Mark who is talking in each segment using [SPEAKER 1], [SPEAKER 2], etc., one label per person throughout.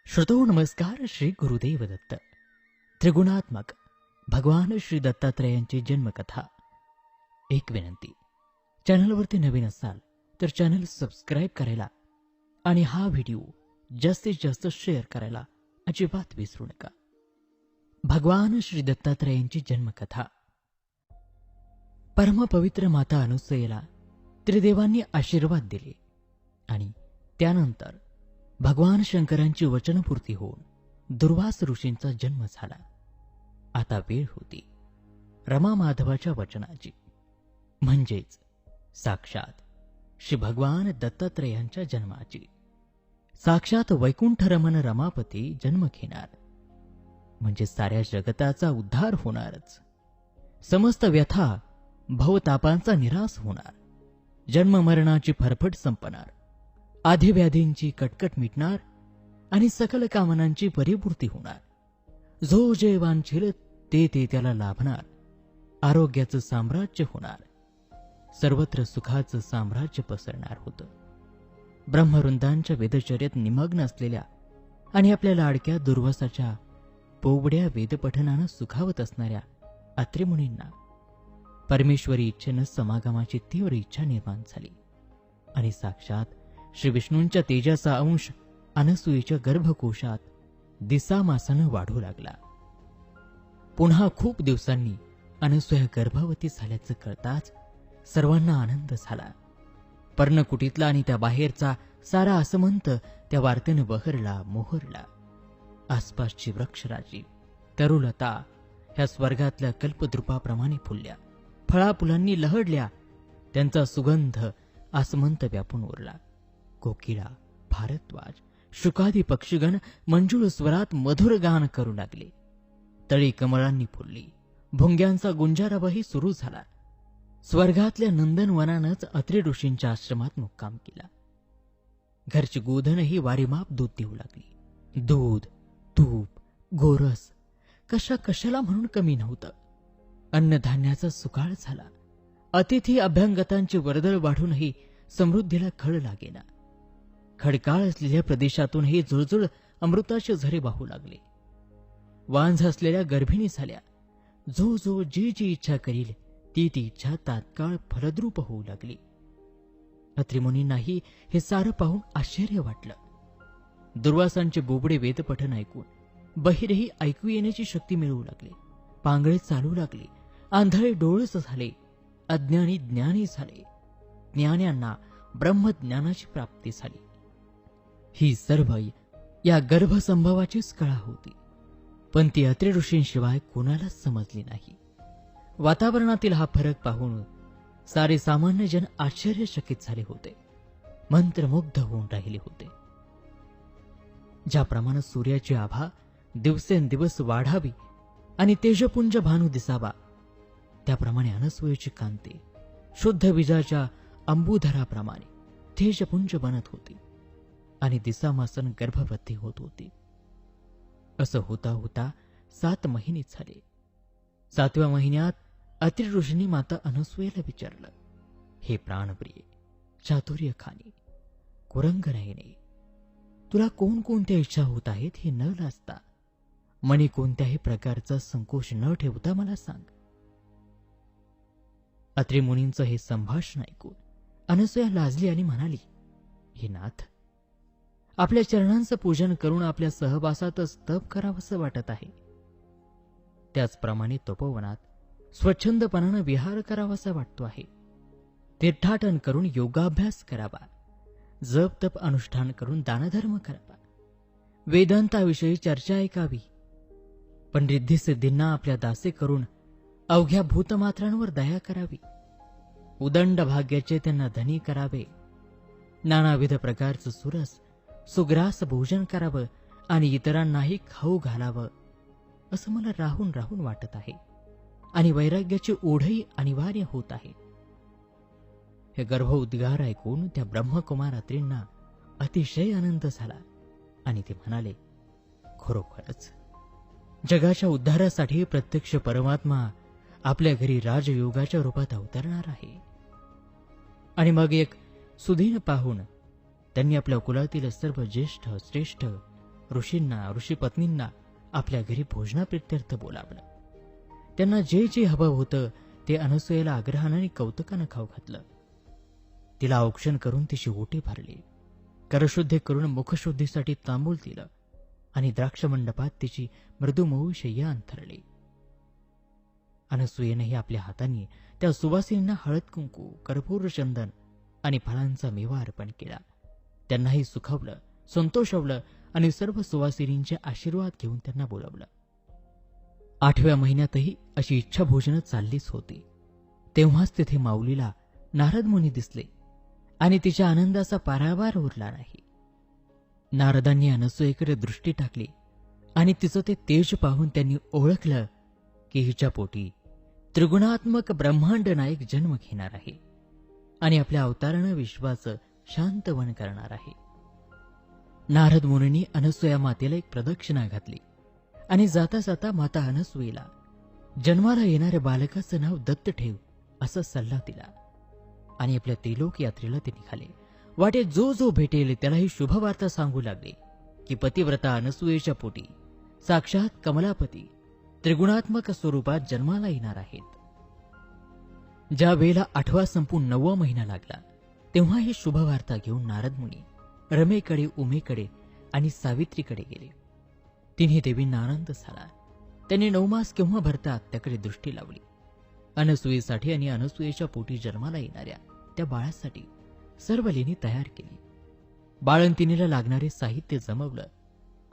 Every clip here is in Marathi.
[SPEAKER 1] श्रोतो नमस्कार. श्री गुरुदेव दत्त. त्रिगुणात्मक भगवान श्री दत्तात्रेयांची जन्मकथा. एक विनंती, चॅनलवरती नवीन असाल तर चॅनल सबस्क्राईब करायला आणि हा व्हिडिओ जास्तीत जास्त शेअर करायला अजिबात विसरू नका. भगवान श्री दत्तात्रेयांची जन्मकथा. परमपवित्र माता अनुसयेला त्रिदेवांनी आशीर्वाद दिले आणि त्यानंतर भगवान शंकरांची वचनपूर्ती होऊन दुर्वास ऋषींचा जन्म झाला. आता वेळ होती रमा माधवाच्या वचनाची, म्हणजेच साक्षात श्री भगवान दत्तात्रेयांच्या जन्माची. साक्षात वैकुंठ रमण रमापती जन्म घेणार म्हणजे साऱ्या जगताचा उद्धार होणारच. समस्त व्यथा भवतापांचा निराश होणार. जन्ममरणाची फरफट संपणार. आधिव्याधींची कटकट मिटणार आणि सकल कामनांची परिपूर्ती होणार. जो जे वांछेल ते त्याला लाभणार. आरोग्याचं साम्राज्य होणार. सर्वत्र सुखाचं साम्राज्य पसरणार होतं. ब्रह्मवृंदांच्या वेदचर्येत निमग्न असलेल्या आणि आपल्या लाडक्या दुर्वासाच्या पोवड्या वेदपठनानं सुखावत असणाऱ्या अत्रि मुनींना परमेश्वरी इच्छेनं समागमाची तीव्र इच्छा निर्माण झाली आणि साक्षात श्री विष्णूंच्या तेजाचा अंश अनसूयेच्या गर्भकोशात दिसामासानं वाढू लागला. पुन्हा खूप दिवसांनी अनसूया गर्भवती झाल्याचं कळताच सर्वांना आनंद झाला. पर्णकुटीतला आणि त्या बाहेरचा सारा आसमंत त्या वार्तेनं बहरला, मोहरला. आसपासची वृक्षराजी, तरुलता ह्या स्वर्गातल्या कल्पद्रुपाप्रमाणे फुलल्या, फळाफुलांनी लहडल्या. त्यांचा सुगंध आसमंत व्यापून उरला. कोकिळा, भारद्वाज, शुकादी पक्षीगण मंजूळ स्वरात मधुर गान करू लागले. तळी कमळांनी फुलली. भुंग्यांचा गुंजारावही सुरू झाला. स्वर्गातल्या नंदनवनानंच अत्रि ऋषींच्या आश्रमात मुक्काम केला. घरची गोधनही वारीमाप दूध देऊ लागली. दूध, तूप, गोरस कशा कशाला म्हणून कमी नव्हतं. अन्नधान्याचा सुकाळ झाला. अतिथी अभ्यंगतांची वर्दळ वाढूनही समृद्धीला खळ लागेना. खडकाळ असलेल्या प्रदेशातूनही जुळजुळ अमृताचे झरे वाहू लागले. वांझ असलेल्या गर्भिणी झाल्या. जो जो जी जी इच्छा करील ती ती इच्छा तात्काळ फलद्रूप होऊ लागली. अत्रिमुनींनाही हे सारं पाहून आश्चर्य वाटलं. दुर्वासांचे बोबडे वेदपठन ऐकून बहिरेही ऐकू येण्याची शक्ती मिळवू लागले. पांगळे चालू लागले. आंधळे डोळस झाले. अज्ञानी ज्ञानी झाले. ज्ञान्यांना ब्रह्मज्ञानाची प्राप्ती झाली. ही सर्व या गर्भसंभवाचीच कळा होती, पण ती अत्रि ऋषींशिवाय कोणालाच समजली नाही. वातावरणातील हा फरक पाहून सारे सामान्य जन आश्चर्यचकित झाले होते, मंत्रमुग्ध होऊन राहिले होते. ज्याप्रमाणे सूर्याची आभा दिवसेंदिवस वाढावी आणि तेजपुंज भानू दिसावा, त्याप्रमाणे अनसूयेची कांती शुद्ध विजाच्या अंबुधराप्रमाणे तेजपुंज बनत होती आणि दिसामासन गर्भवती होत होती. असं होता होता 7 महिने झाले. 7व्या महिन्यात अत्रि ऋषींनी माता अनसूयेला विचारलं, हे प्राणप्रिय, चातुर्यखानी, कुरंगनयने, तुला कोणकोणत्या इच्छा होत आहेत हे न लाजता, मनी कोणत्याही प्रकारचा संकोच न ठेवता मला सांग. अत्रि मुनींचं हे संभाषण ऐकून अनसूया लाजली आणि म्हणाली, हे नाथ, आपल्या चरणांचं पूजन करून आपल्या सहवासातच तप करावंसं वाटत आहे. त्याचप्रमाणे तपोवनात स्वच्छंदपणानं विहार करावासा वाटतो आहे. तीर्थाटन करून योगाभ्यास करावा. जप तप अनुष्ठान करून दानधर्म करावा. वेदांताविषयी चर्चा ऐकावी. पण रिद्धिसिद्धींना आपल्या दासे करून अवघ्या भूतमात्रांवर दया करावी. उदंड भाग्याचे त्यांना धनी करावे. नानाविध प्रकारचं सुरस सुग्रास भोजन करावं आणि इतरांनाही खाऊ घालावं, असं मला राहून राहून वाटत आहे आणि वैराग्याची ओढही अनिवार्य होत आहे. हे गर्भ उद्गार ऐकून त्या ब्रह्मकुमार अत्रींना अतिशय आनंद झाला आणि ते म्हणाले, खरोखरच जगाच्या उद्धारासाठी प्रत्यक्ष परमात्मा आपल्या घरी राजयोगाच्या रूपात अवतरणार आहे. आणि मग एक सुदिन पाहून त्यांनी आपल्या कुलातील सर्व ज्येष्ठ श्रेष्ठ ऋषींना ऋषीपत्नींना आपल्या घरी भोजनाप्रित्यर्थ बोलावलं. त्यांना जे जे हवं होतं ते अनसूयेला आग्रहानं आणि कौतुकानं खाऊ घातलं. तिला औक्षण करून तिची ओटी भरली, करशुद्धी करून मुखशुद्धीसाठी तांबूल दिलं आणि द्राक्षमंडपात तिची मृदुमऊ शय्या अंथरली. अनसूयेनेही आपल्या हातांनी त्या सुवासिनींना हळद कुंकू, कर्पूर चंदन आणि फळांचा मेवा अर्पण केला. त्यांनाही सुखावलं, संतोषवलं आणि सर्व सुवासिनींचे आशीर्वाद घेऊन त्यांना बोलावलं. 8व्या महिन्यातही अशी इच्छा भोजनं चाललीच होती. तेव्हाच तिथे माऊलीला नारद मुनी दिसले आणि तिच्या आनंदाचा पारावार उरला नाही. नारदांनी अनसूयेकडे दृष्टी टाकली आणि तिचं ते तेज पाहून त्यांनी ओळखलं की हिच्या पोटी त्रिगुणात्मक ब्रह्मांड नायक जन्म घेणार आहे आणि आपल्या अवतारानं विश्वाचं शांतवन करणार आहे. नारद मुनींनी अनसूया मातेला एक प्रदक्षिणा घातली आणि जाता जाता माता अनसूयेला जन्माला येणाऱ्या बालकाचं नाव दत्त ठेव असा सल्ला दिला आणि आपल्या त्रिलोक यात्रेला ते निघाले. वाटेत जो जो भेटेल त्याला ही शुभवार्ता सांगू लागले की पतिव्रता अनसूयेच्या पोटी साक्षात कमलापती त्रिगुणात्मक स्वरूपात जन्माला येणार आहेत. ज्या वेळेला 8वा संपून 9वा महिना लागला तेव्हा ही शुभवार्ता घेऊन नारद मुनी रमेकडे, उमेकडे आणि सावित्रीकडे गेले. तिन्ही देवींना आनंद झाला. त्यांनी 9 मास केव्हा भरतात त्याकडे दृष्टी लावली. अनसूयेसाठी आणि अनसूयेच्या पोटी जन्माला येणाऱ्या त्या बाळासाठी सर्व लेणी तयार केली. बाळंतिणीला लागणारे साहित्य जमवलं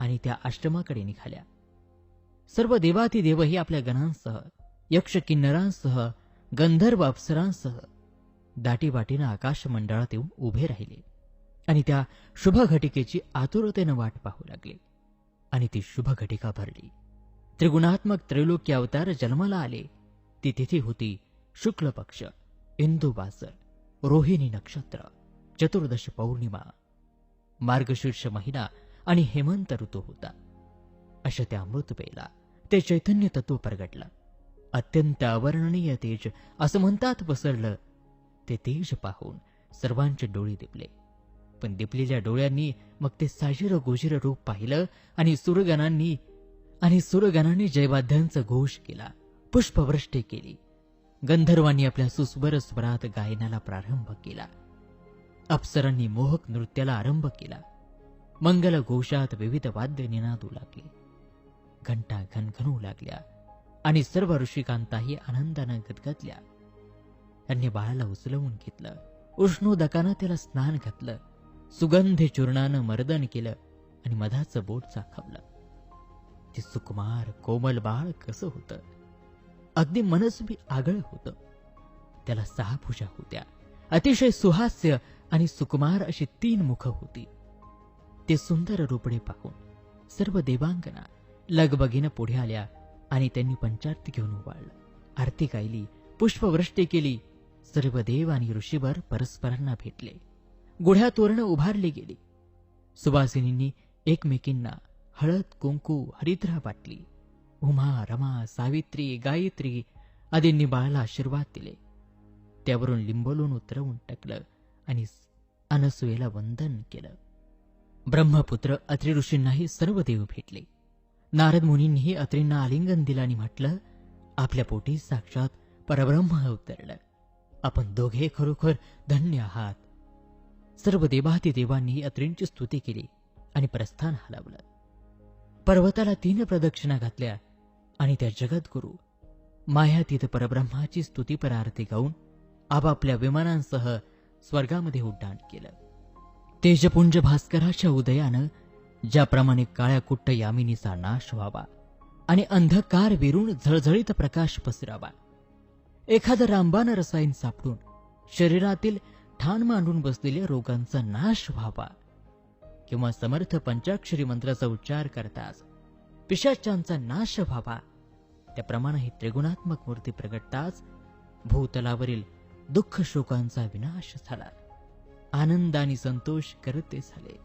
[SPEAKER 1] आणि त्या आश्रमाकडे निघाल्या. सर्व देवातिदेवही आपल्या गणांसह, यक्ष किन्नरांसह, गंधर्व अप्सरांसह दाटीवाटीनं आकाशमंडळात येऊन उभे राहिले आणि त्या शुभ घटिकेची आतुरतेनं वाट पाहू लागले. आणि ती शुभ घटिका भरली. त्रिगुणात्मक त्रैलोक्य अवतार जन्माला आले. ती तिथी होती शुक्ल पक्ष, इंदू बाजर, रोहिणी नक्षत्र, चतुर्दश पौर्णिमा, मार्गशीर्ष महिना आणि हेमंत ऋतू होता. अशा त्या अमृतपेला ते चैतन्य तत्व प्रगटलं. अत्यंत अवर्णनीय तेज असं म्हणतात पसरलं. ते तेज पाहून सर्वांचे डोळे दिपले. पण दिपलेल्या डोळ्यांनी मग ते साजिर गोजिर रूप पाहिलं आणि सुरगणांनी जयवाद्यांचा घोष केला, पुष्पवृष्टी केली. गंधर्वांनी आपल्या सुस्वर स्वरात गायनाला प्रारंभ केला. अप्सरांनी मोहक नृत्याला आरंभ केला. मंगल घोषात विविध वाद्य निनादू लागले. घंटा घनघनू लागल्या आणि सर्व ऋषिकांताही आनंदानं गदगदल्या. त्यांनी बाळाला उचलवून घेतलं. उष्णोदकानं त्याला स्नान घातलं. सुगंधी चूर्णानं मर्दन केलं आणि मधाचं बोट चाखवलं. ते सुकुमार कोमल बाळ कसं होतं, अगदी मनस्वी आगळ होतं. त्याला 6 भुजा होत्या. अतिशय सुहास्य आणि सुकुमार अशी 3 मुख होती. ते सुंदर रूपडे पाहून सर्व देवांगना लगबगीनं पुढे आल्या आणि त्यांनी पंचारती घेऊन उभाळलं. आरती गायली, पुष्पवृष्टी केली. सर्व देव आणि ऋषीवर परस्परांना भेटले. गुढ्या तोरणं उभारली गेली. सुवासिनींनी एकमेकींना हळद कुंकू हरिद्रा वाटली. उमा, रमा, सावित्री, गायत्री आदींनी बाळाला आशीर्वाद दिले. त्यावरून लिंबोलून उतरवून टाकलं आणि अनसूयेला वंदन केलं. ब्रह्मपुत्र अत्रि ऋषींनाही सर्व देव भेटले. नारद मुनींनीही अत्रींना आलिंगन दिलं आणि म्हटलं, आपल्या पोटी साक्षात परब्रह्म अवतरलं. आपण दोघे खरोखर धन्य आहात. सर्व देवाधिदेवांनी अत्रींची स्तुती केली आणि प्रस्थान हलवलं. पर्वताला 3 प्रदक्षिणा घातल्या आणि त्या जगद्गुरु मायातीत परब्रह्माची स्तुतीपर आरती गाऊन आपापल्या विमानांसह स्वर्गामध्ये उड्डाण केलं. तेजपुंज भास्कराच्या उदयानं ज्याप्रमाणे काळ्या कुट्ट यामिनीचा नाश व्हावा आणि अंधकार विरून झळझळीत प्रकाश पसरावा, एखादं रामबाण रसायन सापडून शरीरातील ठाण मांडून बसलेल्या रोगांचा नाश व्हावा, किंवा समर्थ पंचाक्षरी मंत्राचा उच्चार करताच पिशाचांचा नाश व्हावा, त्याप्रमाणे ही त्रिगुणात्मक मूर्ती प्रगटताच भूतलावरील दुःख शोकांचा विनाश झाला. आनंद आणि संतोष करते झाले.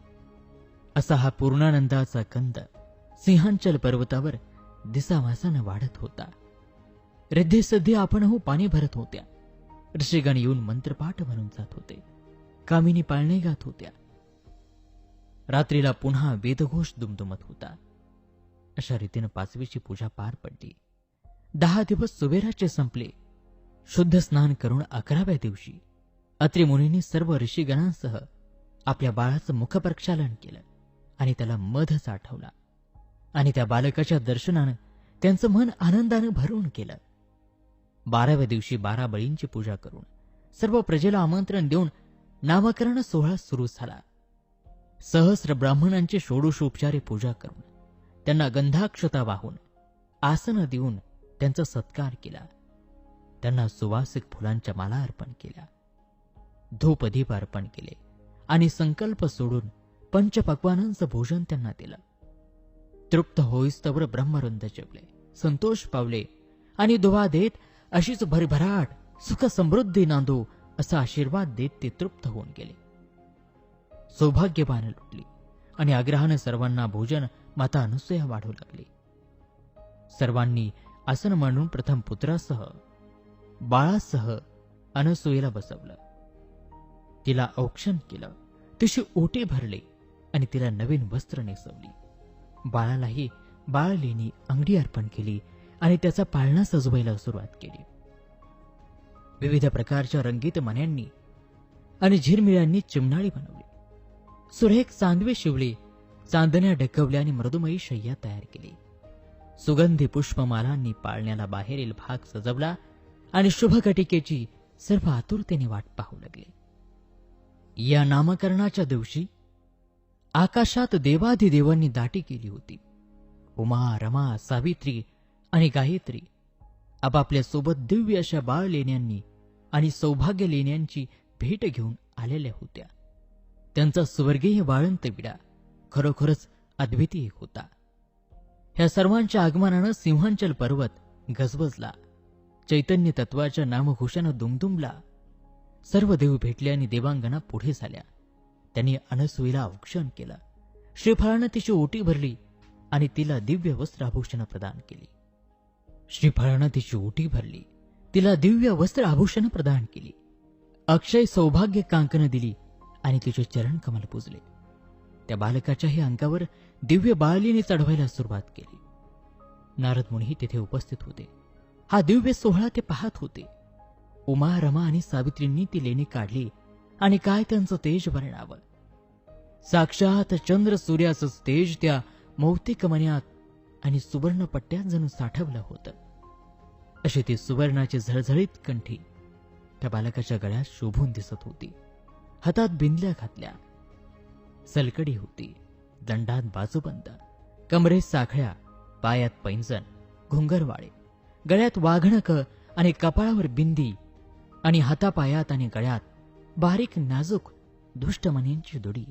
[SPEAKER 1] असा हा पूर्णानंदाचा कंद सिंहांचल पर्वतावर दिसामासानं वाढत होता. रिद्धी सिद्धी आपणहू पाणी भरत होत्या. ऋषिगण येऊन मंत्रपाठ म्हणून जात होते. कामिनी पाळणे गात होत्या. रात्रीला पुन्हा वेदघोष दुमदुमत होता. अशा रीतीनं 5वीची पूजा पार पडली. 10 दिवस सुवेराचे संपले. शुद्ध स्नान करून 11व्या दिवशी अत्रि मुनींनी सर्व ऋषीगणांसह आपल्या बाळाचं मुखप्रक्षालन केलं आणि त्याला मध साठवला आणि त्या बालकाच्या दर्शनानं त्यांचं मन आनंदानं भरून गेलं. 12व्या दिवशी 12 बळींची पूजा करून सर्व प्रजेला आमंत्रण देऊन नामकरण सोहळा सुरू झाला. सहस्र ब्राह्मणांची षोडशोपचारे पूजा करून त्यांना गंधाक्षता वाहून आसन देऊन त्यांचा सत्कार केला. त्यांना सुवासिक फुलांच्या माला अर्पण केल्या, धूपदीप अर्पण केले आणि संकल्प सोडून पंचपक्वानांचं भोजन त्यांना दिलं. तृप्त होईस्तवर ब्रह्मरुंद जेवले, संतोष पावले आणि दुवा देत अशीच भरभराट सुख समृद्धी नांदो असा आशीर्वाद देत ते तृप्त होऊन गेले. सौभाग्यवान लुटली आणि आग्रहानं सर्वांना भोजन माता अनुसूया वाढू लागली. सर्वांनी आसन मांडून प्रथम पुत्रासह बाळासह अनुसूयेला बसवलं. तिला औक्षण केलं, तिची ओटी भरले आणि तिला नवीन वस्त्र नेसवली. बाळालाही बाळलेणी अंगडी अर्पण केली आणि त्याचा पाळणा सजवायला सुरुवात केली. विविध प्रकारच्या रंगीत मण्यांनी आणि झिरमिळ्यांनी चिमणाळी बनवली. सुरेख चांदवे शिवले, चांदण्या डकवल्या आणि मृदुमयी शय्या तयार केली. सुगंधी पुष्पमालांनी पाळण्याला बाहेरील भाग सजवला आणि शुभघटिकेची सर्व आतुरतेने वाट पाहू लागले. या नामकरणाच्या दिवशी आकाशात देवाधिदेवांनी दाटी केली होती. उमा, रमा, सावित्री आणि गायत्री आपापल्या सोबत दिव्य अशा बाळ लेण्यांनी आणि सौभाग्य लेण्यांची भेट घेऊन आलेल्या होत्या. त्यांचा स्वर्गीय वाळंत विडा खरोखरच अद्वितीय होता. ह्या सर्वांच्या आगमनानं सिंहांचल पर्वत गजबजला, चैतन्य तत्वाच्या नामघोषानं दुमदुमला. सर्व देव भेटले आणि देवांगना पुढे झाल्या. त्यांनी अनसूयेला औक्षण केलं. श्रीफळानं तिची ओटी भरली आणि तिला दिव्य वस्त्राभूषण प्रदान केली. श्रीफळानं तिची ओटी भरली, तिला दिव्य वस्त्र आभूषण प्रदान केली. अक्षय सौभाग्य कांकनं दिली आणि तिचे चरण कमल पुजले. त्या बालकाच्याही अंगावर दिव्य बाळलीने चढवायला सुरुवात केली. नारद मुनी तिथे उपस्थित होते. हा दिव्य सोहळा ते पाहत होते. उमा, रमा आणि सावित्रींनी ती लेणी काढली आणि काय त्यांचं तेज वर्णावं. साक्षात चंद्र सूर्याचं तेज त्या मौक्तिक मण्यात आणि सुवर्ण पट्ट्यात जणू साठवलं होतं. अशी ती सुवर्णाची झळझळीत कंठी त्या बालकाच्या गळ्यात शोभून दिसत होती. हातात बिंदल्या घातल्या, सलकडी होती, दंडात बाजूबंद, कमरेत साखळ्या, पायात पैंजण, घुंगरवाळे, गळ्यात वाघणक आणि कपाळावर बिंदी आणि हातापायात आणि गळ्यात बारीक नाजूक दुष्टमनींची दुडी.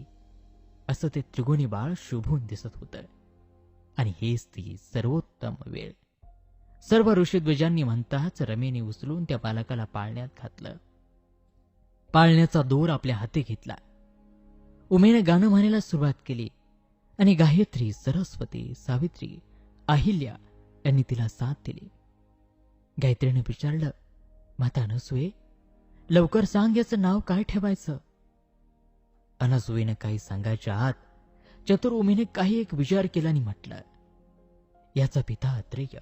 [SPEAKER 1] असं ते त्रिगुणी बाळ शोभून दिसत होतं. आणि हेच ती सर्वोत्तम वेळ. सर्व ऋषीध्वजांनी म्हणताच रमेने उचलून त्या बालकाला पाळण्यात घातलं. पाळण्याचा दोर आपल्या हाती घेतला. उमेने गाणं म्हणायला सुरुवात केली आणि गायत्री, सरस्वती, सावित्री, अहिल्या यांनी तिला साथ दिली. गायत्रीने विचारलं, माता अनसूये, लवकर सांग, याचं नाव काय ठेवायचं? अनसूयेनं काही सांगायच्या आत चतुर उमेने काही एक विचार केला आणि म्हटलं, याचा पिता अत्रेय.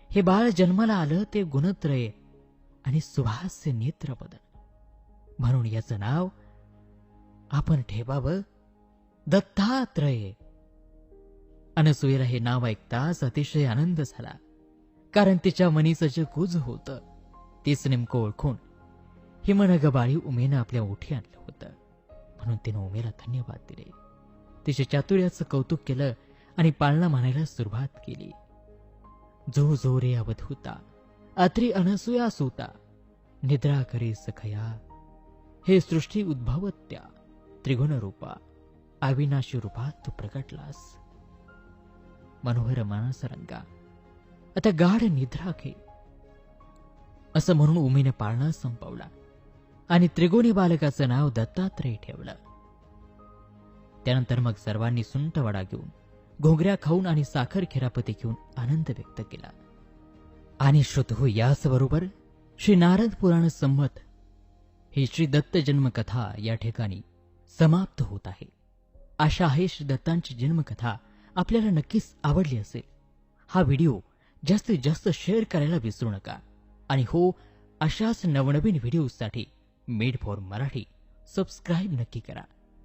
[SPEAKER 1] हे बाळ जन्माला आलं ते गुणत्रय आणि सुहास्य नेत्रपदन, म्हणून याचं नाव आपण ठेवावं दत्तात्रय. अनसूयेला हे नाव ऐकताच अतिशय आनंद झाला, कारण तिच्या मनीचं जे गुज होतं तेच नेमकं ओळखून हिमनग बाळी उमेनं आपल्या ओठी आणलं होतं. म्हणून तिनं उमेला धन्यवाद दिले, तिच्या चातुर्याचं कौतुक केलं आणि पाळणा म्हणायला सुरुवात केली. जो जो रे अवधूता, अत्रि अनसूया सूता, निद्रा करे सखया, हे सृष्टी उद्भवत्या त्रिगुण रूपा, अविनाशी रूपात तू प्रकटलास. मनोहर मानस रंगा, आता गाढ निद्रा घे, असं म्हणून उमेने पाळणा संपवला आणि त्रिगुणी बालकाचं नाव दत्तात्रय ठेवलं. त्यानंतर मग सर्वांनी सुंठ वडा घेऊन, घोगऱ्या खाऊन आणि साखर खिरापती घेऊन आनंद व्यक्त केला. आणि श्रुतहू याचबरोबर श्री नारद पुराण संमत ही श्री दत्त जन्म कथा या ठिकाणी समाप्त होत आहे. आशा आहे श्री दत्तांची जन्मकथा आपल्याला नक्कीच आवडली असेल. हा व्हिडिओ जास्तीत जास्त शेअर करायला विसरू नका. आणि हो, अशाच नवनवीन व्हिडिओसाठी मेड फॉर मराठी सबस्क्राईब नक्की करा.